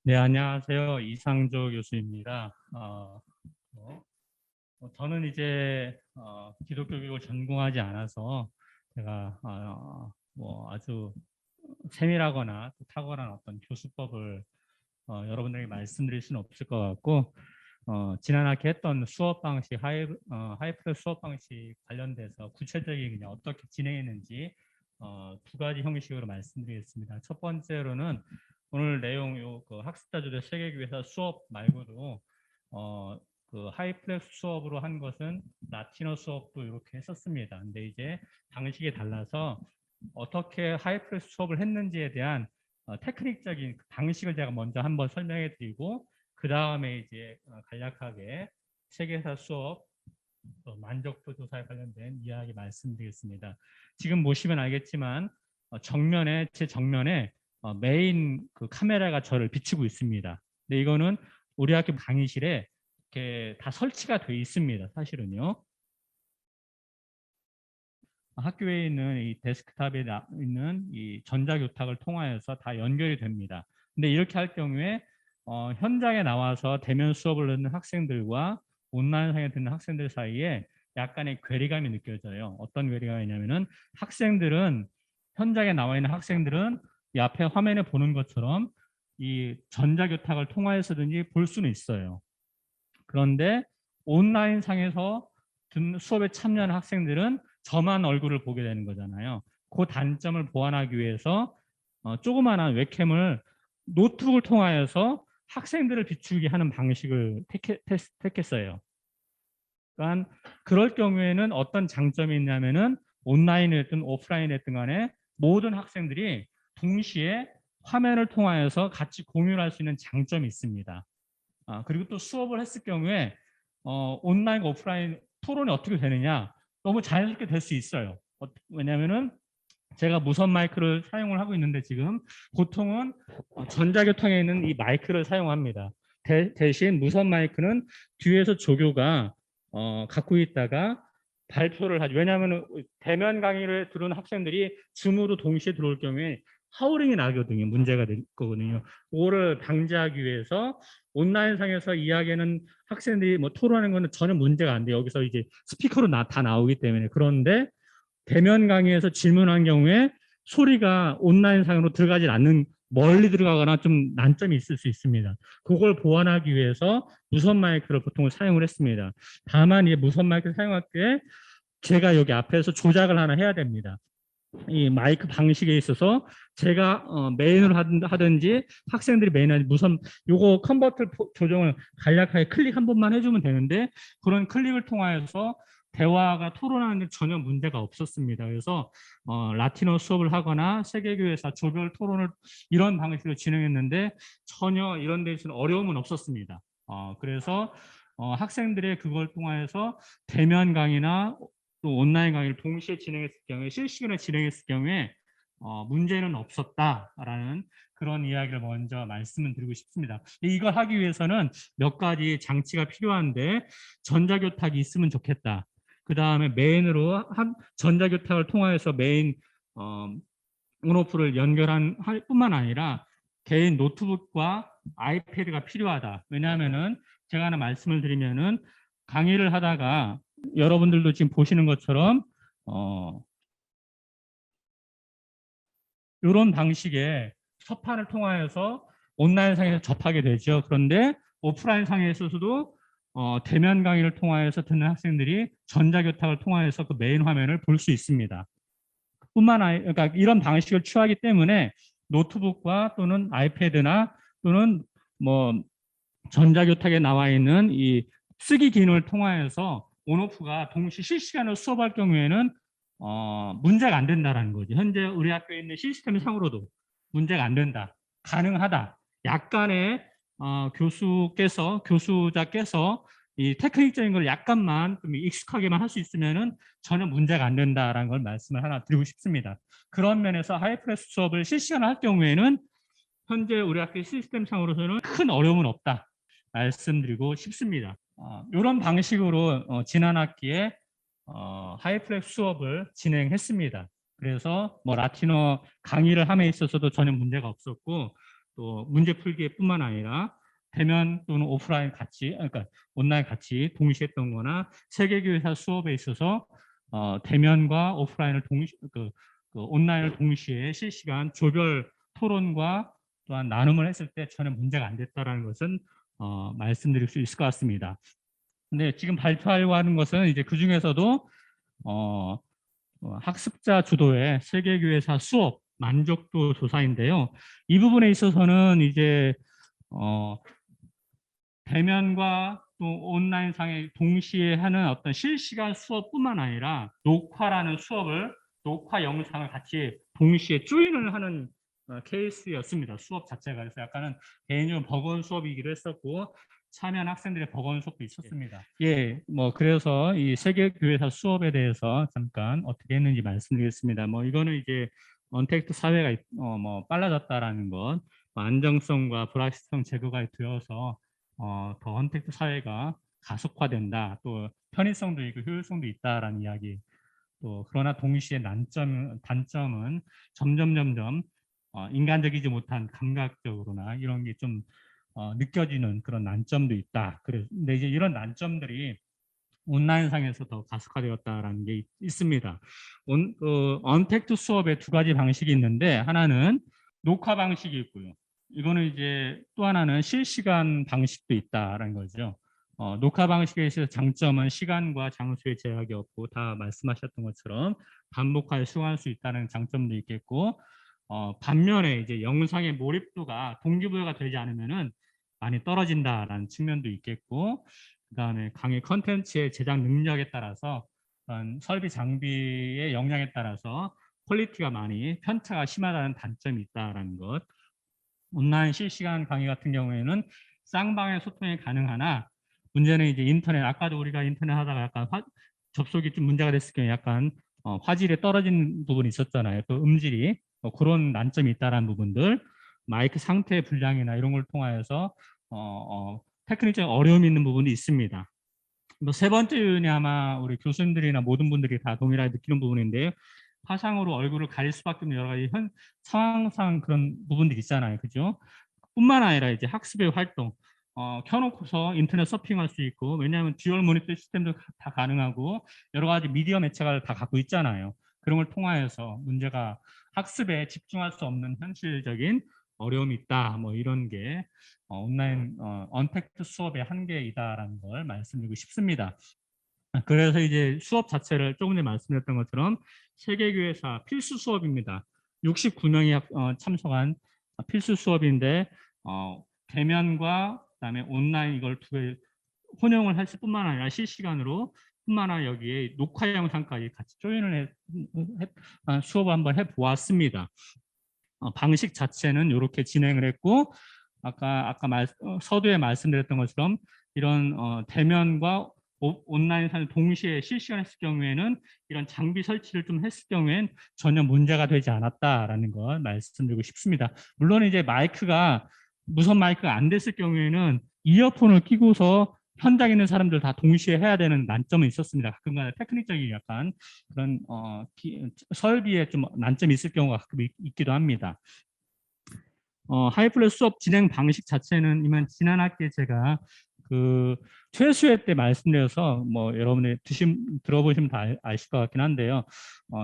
네, 안녕하세요. 이상조 교수입니다. 저는 이제 기독교 교육을 전공하지 않아서 제가 아주 세밀하거나 또 탁월한 어떤 교수법을 여러분들에게 말씀드릴 수는 없을 것 같고, 지난 학기 했던 수업 방식, 하이플러스 수업 방식 관련돼서 구체적인 그냥 어떻게 진행했는지 두 가지 형식으로 말씀드리겠습니다. 첫 번째로는 오늘 내용 그 학습자주도 세계교회사 수업 말고도 그 하이플렉스 수업으로 한 것은 라틴어 수업도 이렇게 했었습니다. 근데 이제 방식이 달라서 어떻게 하이플렉스 수업을 했는지에 대한 테크닉적인 방식을 제가 먼저 한번 설명해 드리고, 그 다음에 이제 간략하게 세계사 수업 만족도 조사에 관련된 이야기 말씀드리겠습니다. 지금 보시면 알겠지만 제 정면에 메인 그 카메라가 저를 비추고 있습니다. 근데 이거는 우리 학교 강의실에 이렇게 다 설치가 되어 있습니다. 사실은요. 학교에 있는 이 데스크탑에 있는 이 전자교탁을 통하여서 다 연결이 됩니다. 근데 이렇게 할 경우에 현장에 나와서 대면 수업을 듣는 학생들과 온라인상에 듣는 학생들 사이에 약간의 괴리감이 느껴져요. 어떤 괴리감이냐면은 학생들은 현장에 나와 있는 학생들은 이 앞에 화면에 보는 것처럼 이 전자교탁을 통하여서든지 볼 수는 있어요. 그런데 온라인 상에서 수업에 참여하는 학생들은 저만 얼굴을 보게 되는 거잖아요. 그 단점을 보완하기 위해서 조그마한 웹캠을 노트북을 통하여서 학생들을 비추게 하는 방식을 택했어요. 그러니까 그럴 경우에는 어떤 장점이 있냐면은 온라인에 됐든 오프라인에 됐든 간에 모든 학생들이 동시에 화면을 통하여서 같이 공유를 할 수 있는 장점이 있습니다. 그리고 또 수업을 했을 경우에 온라인, 오프라인 토론이 어떻게 되느냐, 너무 자연스럽게 될 수 있어요. 왜냐하면은 제가 무선 마이크를 사용을 하고 있는데 지금 보통은 전자교통에 있는 이 마이크를 사용합니다. 대신 무선 마이크는 뒤에서 조교가 갖고 있다가 발표를 하죠. 왜냐하면 대면 강의를 들은 학생들이 줌으로 동시에 들어올 경우에 하우링이 나거든요. 문제가 될 거거든요. 그거를 방지하기 위해서 온라인상에서 이야기하는 학생들이 뭐 토론하는 거는 전혀 문제가 안 돼요. 여기서 이제 스피커로 다 나오기 때문에. 그런데 대면 강의에서 질문한 경우에 소리가 온라인상으로 들어가지 않는, 멀리 들어가거나 좀 난점이 있을 수 있습니다. 그걸 보완하기 위해서 무선 마이크를 보통 사용을 했습니다. 다만 이 무선 마이크를 사용할 때 제가 여기 앞에서 조작을 하나 해야 됩니다. 이 마이크 방식에 있어서 제가 메인으로 하든지 학생들이 메인하든지 무선 요거 컨버터 조정을 간략하게 클릭 한 번만 해주면 되는데, 그런 클릭을 통하여서 대화가 토론하는데 전혀 문제가 없었습니다. 그래서 라틴어 수업을 하거나 세계교회사 조별 토론을 이런 방식으로 진행했는데 전혀 이런 데 있어서는 어려움은 없었습니다. 그래서 학생들의 그걸 통해서 대면 강의나 또 온라인 강의를 동시에 진행했을 경우에, 실시간에 진행했을 경우에 문제는 없었다라는 그런 이야기를 먼저 말씀을 드리고 싶습니다. 이걸 하기 위해서는 몇 가지 장치가 필요한데, 전자교탁이 있으면 좋겠다. 그 다음에 메인으로 전자교탁을 통해서 메인 온오프를 할 뿐만 아니라 개인 노트북과 아이패드가 필요하다. 왜냐하면은 제가 하나 말씀을 드리면은 강의를 하다가 여러분들도 지금 보시는 것처럼 이런 방식의 서판을 통하여서 온라인상에서 접하게 되죠. 그런데 오프라인 상에서도 대면 강의를 통하여서 듣는 학생들이 전자교탁을 통하여서 그 메인 화면을 볼 수 있습니다. 뿐만 아니라 그러니까 이런 방식을 취하기 때문에 노트북과 또는 아이패드나 또는 뭐 전자교탁에 나와 있는 이 쓰기 기능을 통하여서 온오프가 동시 실시간으로 수업할 경우에는 문제가 안 된다라는 거죠. 현재 우리 학교에 있는 시스템 상으로도 문제가 안 된다, 가능하다. 약간의 교수자께서 이 테크닉적인 걸 약간만 좀 익숙하게만 할 수 있으면은 전혀 문제가 안 된다라는 걸 말씀을 하나 드리고 싶습니다. 그런 면에서 하이프레스 수업을 실시간으로 할 경우에는 현재 우리 학교 시스템 상으로서는 큰 어려움은 없다 말씀드리고 싶습니다. 이런 방식으로 지난 학기에 하이플렉스 수업을 진행했습니다. 그래서 뭐 라틴어 강의를 함에 있어서도 전혀 문제가 없었고, 또 문제 풀기뿐만 아니라 대면 또는 오프라인 같이, 그러니까 온라인 같이 동시에 했던 거나 세계교회사 수업에 있어서 대면과 오프라인을 그 온라인을 동시에 실시간 조별 토론과 또한 나눔을 했을 때 전혀 문제가 안 됐다라는 것은 말씀드릴 수 있을 것 같습니다. 근데 지금 발표하려고 하는 것은 이제 그 중에서도 학습자 주도의 세계교회사 수업 만족도 조사인데요. 이 부분에 있어서는 이제 대면과 또 온라인 상에 동시에 하는 어떤 실시간 수업뿐만 아니라 녹화라는 수업을 녹화 영상을 같이 동시에 조인을 하는 케이스였습니다. 수업 자체가. 그래서 약간은 개인적으로 버거운 수업이기도 했었고 참여한 학생들의 버거운 수업도 있었습니다. 예, 뭐 그래서 이 세계교회사 수업에 대해서 잠깐 어떻게 했는지 말씀드리겠습니다. 뭐 이거는 이제 언택트 사회가 뭐 빨라졌다라는 것, 안정성과 불확실성 제거가 되어서 더 언택트 사회가 가속화된다. 또 편의성도 있고 효율성도 있다라는 이야기. 또 그러나 동시에 단점은 점점 인간적이지 못한 감각적으로나 이런 게 좀 느껴지는 그런 난점도 있다. 근데 이제 이런 난점들이 온라인상에서 더 가속화되었다라는 게 있습니다. 언택트 수업의 두 가지 방식이 있는데 하나는 녹화 방식이 있고요. 이거는 이제 또 하나는 실시간 방식도 있다라는 거죠. 녹화 방식에 있어서 장점은 시간과 장소의 제약이 없고 다 말씀하셨던 것처럼 반복하여 수강할 수 있다는 장점도 있겠고 반면에 이제 영상의 몰입도가 동기부여가 되지 않으면은 많이 떨어진다라는 측면도 있겠고 그다음에 강의 컨텐츠의 제작 능력에 따라서 설비 장비의 역량에 따라서 퀄리티가 많이 편차가 심하다는 단점이 있다라는 것. 온라인 실시간 강의 같은 경우에는 쌍방의 소통이 가능하나 문제는 이제 인터넷 아까도 우리가 인터넷 하다가 약간 접속이 좀 문제가 됐을 경우에 약간 화질이 떨어진 부분이 있었잖아요. 또 음질이 그런 난점이 있다라는 부분들 마이크 상태 불량이나 이런 걸 통하여서 테크닉적인 어려움이 있는 부분이 있습니다. 세 번째 요인이 아마 우리 교수님들이나 모든 분들이 다 동일하게 느끼는 부분인데요. 화상으로 얼굴을 가릴 수밖에 없는 여러 가지 상황상 그런 부분들이 있잖아요. 그죠? 뿐만 아니라 이제 학습의 활동, 켜놓고서 인터넷 서핑할 수 있고, 왜냐하면 듀얼 모니터 시스템도 다 가능하고, 여러 가지 미디어 매체가 다 갖고 있잖아요. 그런 걸 통하여서 문제가 학습에 집중할 수 없는 현실적인 어려움이 있다. 뭐 이런 게 온라인 언택트 수업의 한계이다라는 걸 말씀드리고 싶습니다. 그래서 이제 수업 자체를 조금 전에 말씀드렸던 것처럼 세계교회사 필수 수업입니다. 69명이 참석한 필수 수업인데 대면과 그다음에 온라인 이걸 두 개 혼용을 했을 뿐만 아니라 실시간으로 뿐만 아니라 여기에 녹화 영상까지 같이 조인을 수업을 한번 해보았습니다. 방식 자체는 이렇게 진행을 했고 아까 서두에 말씀드렸던 것처럼 이런 대면과 온라인 상을 동시에 실시간 했을 경우에는 이런 장비 설치를 좀 했을 경우엔 전혀 문제가 되지 않았다라는 걸 말씀드리고 싶습니다. 물론 이제 마이크가 무선 마이크가 안 됐을 경우에는 이어폰을 끼고서 현장에 있는 사람들 다 동시에 해야 되는 난점은 있었습니다. 가끔가다 테크닉적인 약간 그런 설비에 좀 난점이 있을 경우가 가끔 있기도 합니다. 하이플러스 수업 진행 방식 자체는 이만 지난 학기에 제가 그 퇴수회 때 말씀드려서 뭐 여러분들 들어보시면 다 아실 것 같긴 한데요.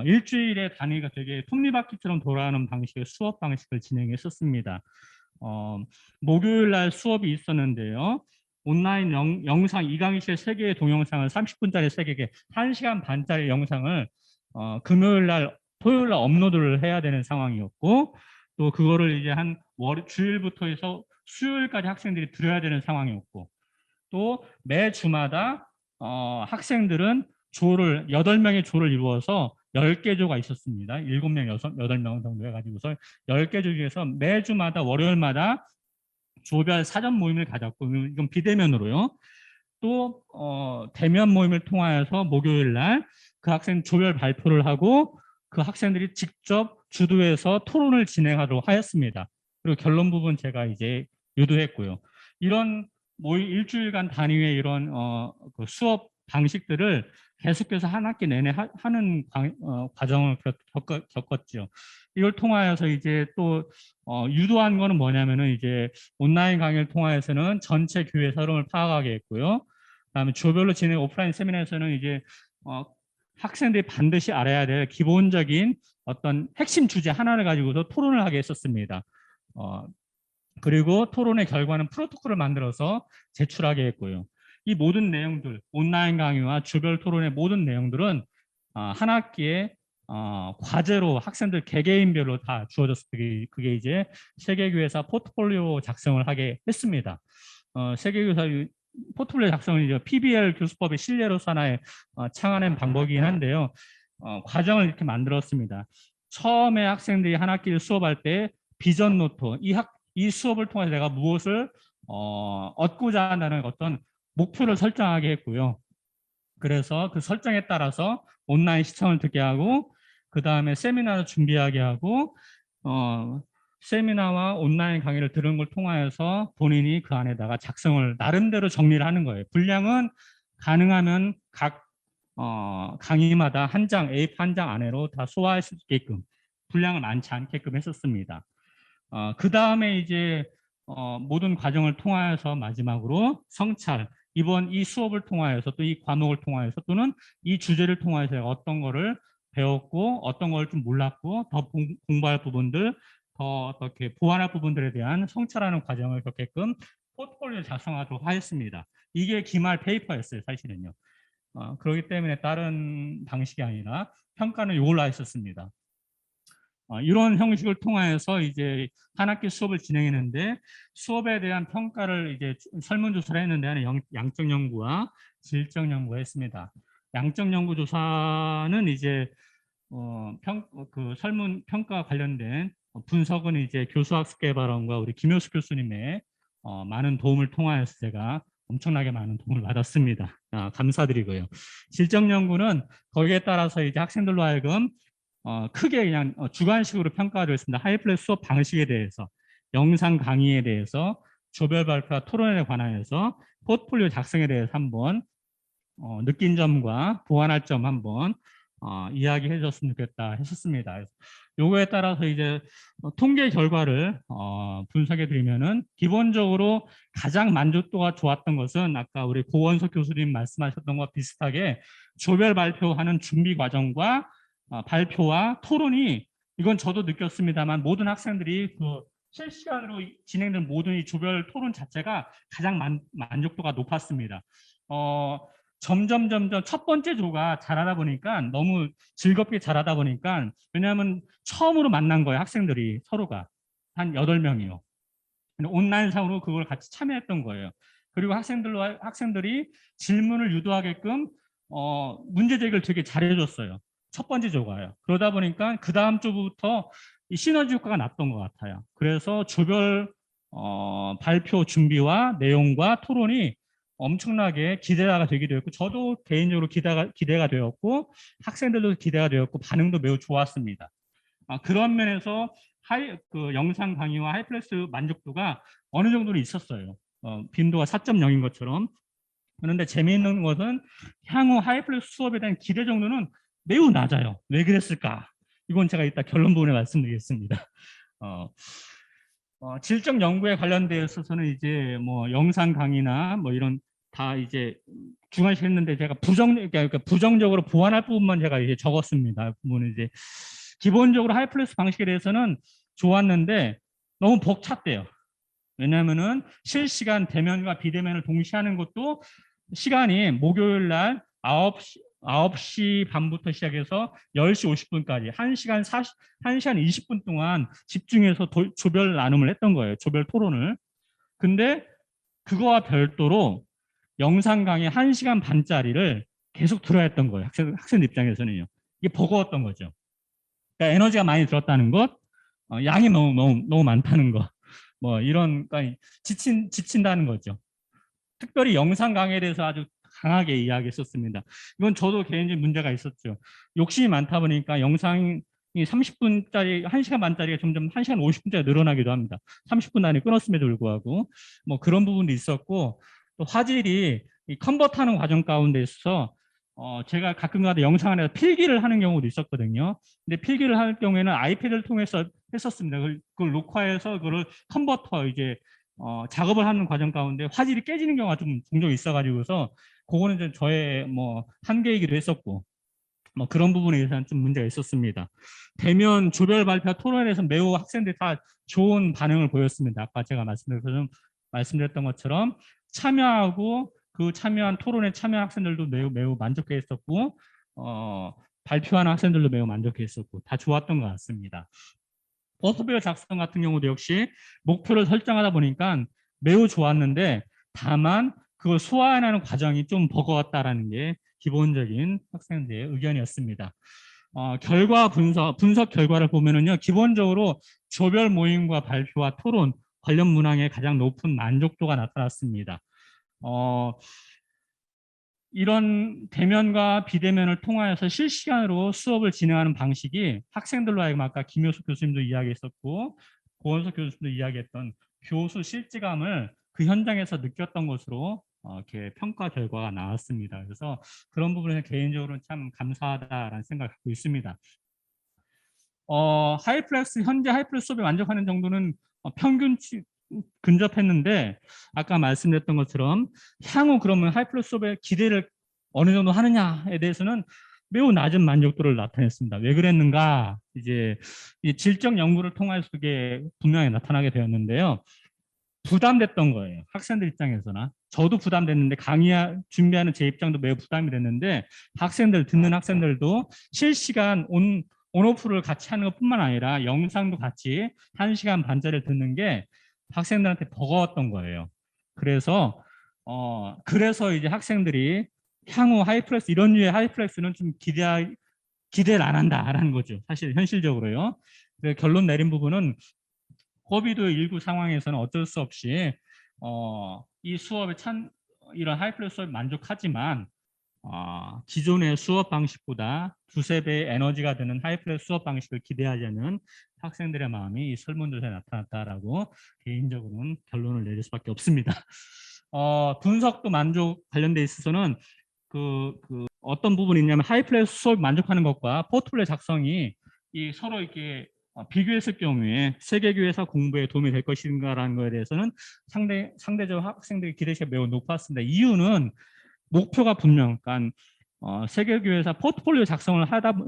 일주일의 단위가 되게 톱니바퀴처럼 돌아가는 방식의 수업 방식을 진행했었습니다. 목요일 날 수업이 있었는데요. 온라인 영상 2강의실 3개의 동영상을 30분짜리 3개, 1시간 반짜리 영상을 금요일 날, 토요일 날 업로드를 해야 되는 상황이었고 또 그거를 이제 한 주일부터 해서 수요일까지 학생들이 들어야 되는 상황이었고 또 매주마다 학생들은 8명의 조를 이루어서 10개 조가 있었습니다. 7명, 8명 정도 해가지고서 10개 조 중에서 매주마다 월요일마다 조별 사전 모임을 가졌고 이건 비대면으로요. 또 대면 모임을 통하여서 목요일 날 그 학생 조별 발표를 하고 그 학생들이 직접 주도해서 토론을 진행하도록 하였습니다. 그리고 결론 부분 제가 이제 유도했고요. 이런 일주일간 단위의 이런 그 수업 방식들을 계속해서 한 학기 내내 하는 과정을 겪었죠. 이걸 통하여서 이제 또 유도한 거는 뭐냐면은 이제 온라인 강의를 통하여서는 전체 교회 서름을 파악하게 했고요. 그다음에 주별로 진행 오프라인 세미나에서는 이제 학생들이 반드시 알아야 될 기본적인 어떤 핵심 주제 하나를 가지고서 토론을 하게 했었습니다. 그리고 토론의 결과는 프로토콜을 만들어서 제출하게 했고요. 이 모든 내용들, 온라인 강의와 주별 토론의 모든 내용들은 한 학기에 과제로 학생들 개개인별로 다 주어졌을 그게 이제 세계교회사 포트폴리오 작성을 하게 했습니다. 세계교회사 포트폴리오 작성은 이제 PBL 교수법의 신뢰로서 하나의 창안한 방법이긴 한데요. 과정을 이렇게 만들었습니다. 처음에 학생들이 한 학기를 수업할 때 비전 노트, 이 수업을 통해서 내가 무엇을 얻고자 한다는 어떤 목표를 설정하게 했고요. 그래서 그 설정에 따라서 온라인 시청을 듣게 하고 그 다음에 세미나를 준비하게 하고 세미나와 온라인 강의를 들은 걸 통하여서 본인이 그 안에다가 작성을 나름대로 정리를 하는 거예요. 분량은 가능하면 각 강의마다 한 장, A4 한 장 안으로 다 소화할 수 있게끔 분량을 많지 않게끔 했었습니다. 그 다음에 이제 모든 과정을 통하여서 마지막으로 성찰, 이번 이 수업을 통하여서 또 이 과목을 통하여서 또는 이 주제를 통하여서 어떤 거를 배웠고 어떤 걸 좀 몰랐고 더 공부할 부분들, 더 어떻게 보완할 부분들에 대한 성찰하는 과정을 겪게끔 포트폴리오 작성하도록 하였습니다. 이게 기말 페이퍼였어요, 사실은요. 그렇기 때문에 다른 방식이 아니라 평가는 이걸로 했었습니다. 이런 형식을 통하여서 이제 한 학기 수업을 진행했는데 수업에 대한 평가를 이제 설문조사를 했는데 양적 연구와 질적 연구를 했습니다. 양적 연구 조사는 이제 그 설문 평가 관련된 분석은 이제 교수학습 개발원과 우리 김효수 교수님의 많은 도움을 통하여서 제가 엄청나게 많은 도움을 받았습니다. 감사드리고요. 질적 연구는 거기에 따라서 이제 학생들로 하여금 크게 그냥 주관식으로 평가를 했습니다. 하이플래시 수업 방식에 대해서, 영상 강의에 대해서, 조별 발표와 토론에 관하여서 포트폴리오 작성에 대해서 한번 느낀 점과 보완할 점 한번 이야기해 줬으면 좋겠다 했었습니다. 요거에 따라서 이제 통계 결과를 분석해 드리면은 기본적으로 가장 만족도가 좋았던 것은 아까 우리 고원석 교수님 말씀하셨던 것과 비슷하게 조별 발표하는 준비 과정과 발표와 토론이, 이건 저도 느꼈습니다만 모든 학생들이 그 실시간으로 진행된 모든 이 조별 토론 자체가 가장 만족도가 높았습니다. 점점 첫 번째 조가 잘하다 보니까 너무 즐겁게 잘하다 보니까, 왜냐하면 처음으로 만난 거예요, 학생들이 서로가 한 8명이요. 온라인상으로 그걸 같이 참여했던 거예요. 그리고 학생들이 질문을 유도하게끔 문제 제기를 되게 잘해줬어요. 첫 번째 조가요. 그러다 보니까 그 다음 조부터 이 시너지 효과가 났던 것 같아요. 그래서 조별 발표 준비와 내용과 토론이 엄청나게 기대가 되기도 했고, 저도 개인적으로 기대가 되었고, 학생들도 기대가 되었고, 반응도 매우 좋았습니다. 그런 면에서 그 영상 강의와 하이플래시 만족도가 어느 정도는 있었어요. 빈도가 4.0인 것처럼. 그런데 재미있는 것은 향후 하이플래시 수업에 대한 기대 정도는 매우 낮아요. 왜 그랬을까? 이건 제가 이따 결론 부분에 말씀드리겠습니다. 질적 연구에 관련되어 있어서는 이제 뭐 영상 강의나 뭐 이런 다 이제 중간시켰는데 제가 그러니까 부정적으로 보완할 부분만 제가 이제 적었습니다. 부분은 이제 기본적으로 하이플래시 방식에 대해서는 좋았는데 너무 벅찼대요. 왜냐하면은 실시간 대면과 비대면을 동시에 하는 것도 시간이 목요일 날 9시 반부터 시작해서 10시 50분까지 1시간 20분 동안 집중해서 조별 나눔을 했던 거예요. 조별 토론을. 근데 그거와 별도로 영상 강의 1시간 반짜리를 계속 들어야 했던 거예요. 학생 입장에서는요. 이게 버거웠던 거죠. 그러니까 에너지가 많이 들었다는 것, 양이 너무 많다는 것, 뭐 이런, 그러니까 지친다는 거죠. 특별히 영상 강의에 대해서 아주 강하게 이야기했었습니다. 이건 저도 개인적인 문제가 있었죠. 욕심이 많다 보니까 영상이 30분짜리, 1시간 반짜리가 점점 1시간 50분짜리 늘어나기도 합니다. 30분 안에 끊었음에도 불구하고 뭐 그런 부분도 있었고, 또 화질이 이 컨버트하는 과정 가운데 있어서 제가 가끔가다 영상 안에서 필기를 하는 경우도 있었거든요. 근데 필기를 할 경우에는 아이패드를 통해서 했었습니다. 그걸 녹화해서 그걸 컨버터 이제 작업을 하는 과정 가운데 화질이 깨지는 경우가 좀 종종 있어가지고서 그거는 좀 저의 뭐 한계이기도 했었고 뭐 그런 부분에 대해서는 좀 문제가 있었습니다. 대면 조별 발표 토론에서 매우 학생들이 다 좋은 반응을 보였습니다. 아까 제가 말씀드렸던 것처럼 참여하고 그 참여한 토론에 참여한 학생들도 매우 만족해했었고 발표하는 학생들도 매우 만족해했었고 다 좋았던 것 같습니다. 포트폴리오 작성 같은 경우도 역시 목표를 설정하다 보니까 매우 좋았는데 다만 그걸 소화하는 과정이 좀 버거웠다라는 게 기본적인 학생들의 의견이었습니다. 결과 분석 결과를 보면은요, 기본적으로 조별 모임과 발표와 토론 관련 문항에 가장 높은 만족도가 나타났습니다. 이런 대면과 비대면을 통하여서 실시간으로 수업을 진행하는 방식이 학생들로 하여금 아까 김효숙 교수님도 이야기했었고 고원석 교수님도 이야기했던 교수 실지감을 그 현장에서 느꼈던 것으로 이렇게 평가 결과가 나왔습니다. 그래서 그런 부분에 개인적으로 참 감사하다라는 생각을 갖고 있습니다. 현재 하이플렉스 수업에 만족하는 정도는 평균치 근접했는데 아까 말씀드렸던 것처럼 향후 그러면 하이플렉스 수업에 기대를 어느 정도 하느냐에 대해서는 매우 낮은 만족도를 나타냈습니다. 왜 그랬는가? 이제 이 질적 연구를 통해서 그게 분명히 나타나게 되었는데요. 부담됐던 거예요. 학생들 입장에서나. 저도 부담됐는데 준비하는 제 입장도 매우 부담이 됐는데 듣는 학생들도 실시간 온오프를 같이 하는 것뿐만 아니라 영상도 같이 1시간 반짜리를 듣는 게 학생들한테 버거웠던 거예요. 그래서 이제 학생들이 향후 하이플렉스 이런 류의 하이플렉스는 좀 기대를 안 한다라는 거죠. 사실 현실적으로요. 결론 내린 부분은 코비드19 상황에서는 어쩔 수 없이 이 수업에 이런 하이플렉스 수업에 만족하지만 기존의 수업 방식보다 두세 배의 에너지가 드는 하이플렉스 수업 방식을 기대하자는 학생들의 마음이 이 설문조사에 나타났다라고 개인적으로는 결론을 내릴 수밖에 없습니다. 분석도 만족 관련돼 있어서는 어떤 부분이 있냐면 하이플렉스 수업 만족하는 것과 포트폴리오 작성이 서로 이렇게 비교했을 경우에 세계교회사 공부에 도움이 될 것인가라는 것에 대해서는 상대적으로 학생들의 기대치가 매우 높았습니다. 이유는 목표가 그러니까 세계교회사 포트폴리오 작성을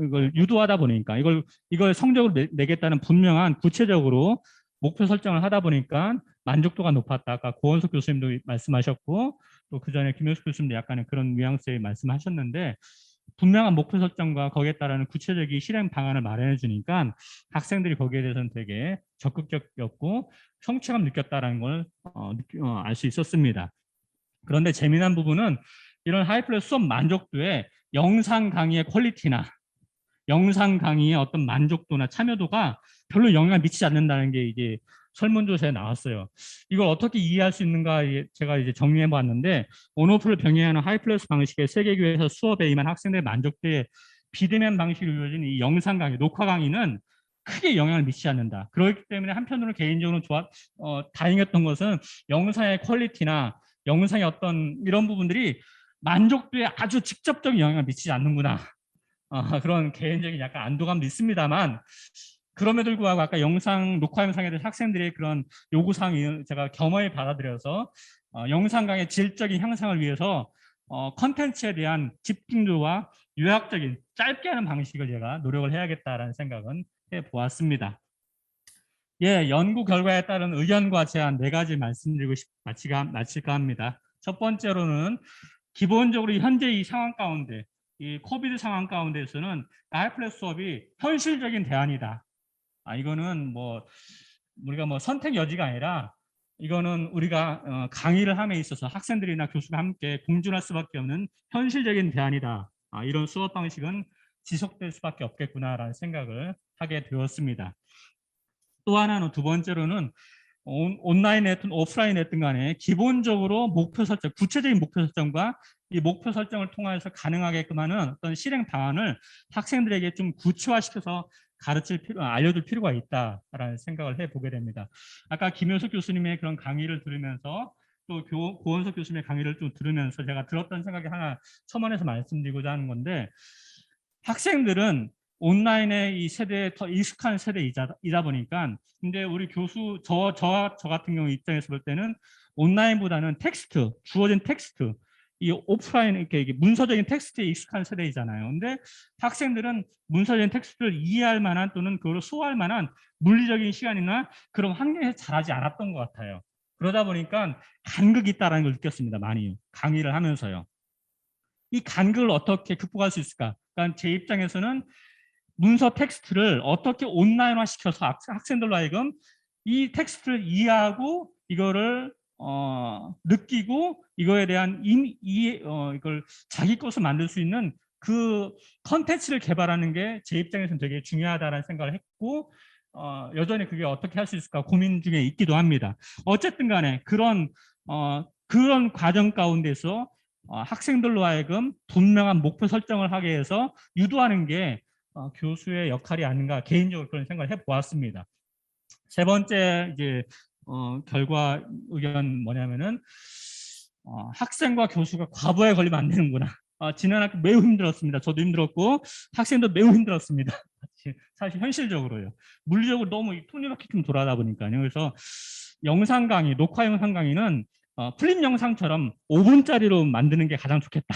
이걸 유도하다 보니까 이걸 성적으로 내겠다는 분명한 구체적으로 목표 설정을 하다 보니까 만족도가 높았다. 아까 고원석 교수님도 말씀하셨고 또 그 전에 김효숙 교수님도 약간의 그런 뉘앙스의 말씀하셨는데 분명한 목표 설정과 거기에 따르는 구체적인 실행 방안을 마련해 주니까 학생들이 거기에 대해서는 되게 적극적이었고 성취감 느꼈다라는 걸 알 수 있었습니다. 그런데 재미난 부분은 이런 하이플렉스 수업 만족도에 영상 강의의 퀄리티나 영상 강의의 어떤 만족도나 참여도가 별로 영향을 미치지 않는다는 게 이제 설문조사에 나왔어요. 이걸 어떻게 이해할 수 있는가 제가 이제 정리해 봤는데 온오프를 병행하는 하이플렉스 방식의 세계교회에서 수업에 임한 학생들의 만족도에 비대면 방식으로 이루어진 이 영상 강의, 녹화 강의는 크게 영향을 미치지 않는다. 그렇기 때문에 한편으로 개인적으로 다행이었던 것은 영상의 퀄리티나 영상의 어떤 이런 부분들이 만족도에 아주 직접적인 영향을 미치지 않는구나. 그런 개인적인 약간 안도감도 있습니다만 그럼에도 불구하고 아까 녹화 영상에 대해서 학생들의 그런 요구사항이 제가 겸허히 받아들여서 영상 강의 질적인 향상을 위해서 컨텐츠에 대한 집중도와 요약적인 짧게 하는 방식을 제가 노력을 해야겠다라는 생각은 해보았습니다. 예, 연구 결과에 따른 의견과 제안 4가지 말씀드리고 마칠까 합니다. 첫 번째로는 기본적으로 현재 이 상황 가운데 이 코비드 상황 가운데서는 하이플렉스 수업이 현실적인 대안이다. 이거는 우리가 선택 여지가 아니라 이거는 우리가 강의를 함에 있어서 학생들이나 교수가 함께 공존할 수밖에 없는 현실적인 대안이다. 이런 수업 방식은 지속될 수밖에 없겠구나라는 생각을 하게 되었습니다. 또 하나는 두 번째로는 온라인이든 오프라인이든 간에 기본적으로 구체적인 목표 설정과 이 목표 설정을 통해서 가능하게끔 하는 어떤 실행 방안을 학생들에게 좀 구체화시켜서 알려줄 필요가 있다라는 생각을 해보게 됩니다. 아까 김효숙 교수님의 그런 강의를 들으면서 또 고원석 교수님의 강의를 좀 들으면서 제가 들었던 생각이 하나 첨언해서 말씀드리고자 하는 건데, 학생들은 온라인의 이 세대에 더 익숙한 세대이다 보니까, 근데 우리 교수 저 같은 경우 입장에서 볼 때는 온라인보다는 텍스트, 주어진 텍스트, 이 오프라인 이렇게 문서적인 텍스트에 익숙한 세대이잖아요. 근데 학생들은 문서적인 텍스트를 이해할 만한 또는 그걸 소화할 만한 물리적인 시간이나 그런 환경에서 자라지 않았던 것 같아요. 그러다 보니까 간극이 있다는 걸 느꼈습니다. 많이 강의를 하면서요. 이 간극을 어떻게 극복할 수 있을까? 그러니까 제 입장에서는 문서 텍스트를 어떻게 온라인화 시켜서 학생들로 하여금 이 텍스트를 이해하고 이거를 느끼고 이거에 대한 이걸 자기 것을 만들 수 있는 그 컨텐츠를 개발하는 게 제 입장에서는 되게 중요하다는 생각을 했고, 여전히 그게 어떻게 할 수 있을까 고민 중에 있기도 합니다. 어쨌든 간에 그런 과정 가운데서 학생들로 하여금 분명한 목표 설정을 하게 해서 유도하는 게 교수의 역할이 아닌가, 개인적으로 그런 생각을 해보았습니다. 세 번째 이제 결과 의견 뭐냐면은 학생과 교수가 과부하에 걸리면 안 되는구나. 지난 학기 매우 힘들었습니다. 저도 힘들었고 학생도 매우 힘들었습니다. 사실 현실적으로요. 물리적으로 너무 톱니바퀴 돌아다 보니까요. 그래서 영상 강의, 녹화 영상 강의는 플립 영상처럼 5분짜리로 만드는 게 가장 좋겠다.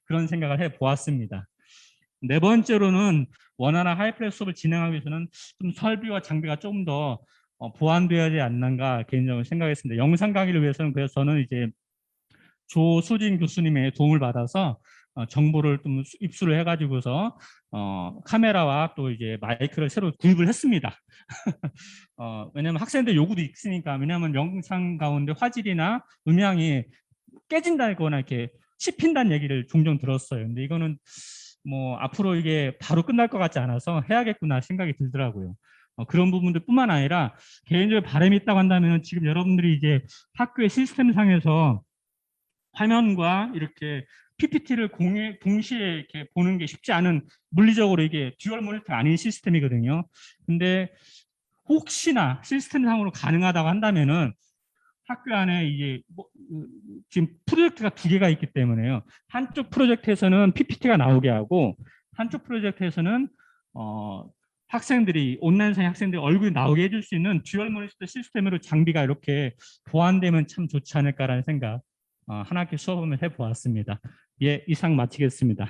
그런 생각을 해보았습니다. 네 번째로는 원활한 하이플렉스 수업을 진행하기 위해서는 좀 설비와 장비가 조금 더 보완되어야 하지 않는가 개인적으로 생각했습니다. 영상 강의를 위해서는 그래서 저는 이제 조수진 교수님의 도움을 받아서 정보를 좀 입수를 해가지고서 카메라와 또 이제 마이크를 새로 구입을 했습니다. 왜냐하면 학생들 요구도 있으니까. 왜냐하면 영상 가운데 화질이나 음향이 깨진다거나 이렇게 씹힌다는 얘기를 종종 들었어요. 근데 이거는 뭐 앞으로 이게 바로 끝날 것 같지 않아서 해야겠구나 생각이 들더라고요. 그런 부분들뿐만 아니라 개인적으로 바람이 있다고 한다면 지금 여러분들이 이제 학교의 시스템상에서 화면과 이렇게 PPT를 동시에 이렇게 보는 게 쉽지 않은, 물리적으로 이게 듀얼 모니터가 아닌 시스템이거든요. 근데 혹시나 시스템상으로 가능하다고 한다면은 학교 안에 이제 지금 프로젝트가 두 개가 있기 때문에요. 한쪽 프로젝트에서는 PPT가 나오게 하고 한쪽 프로젝트에서는 학생들이 온라인상의 학생들이 얼굴이 나오게 해줄 수 있는 듀얼 모니터 시스템으로 장비가 이렇게 보완되면 참 좋지 않을까라는 생각 한 학기 수업을 해보았습니다. 예, 이상 마치겠습니다.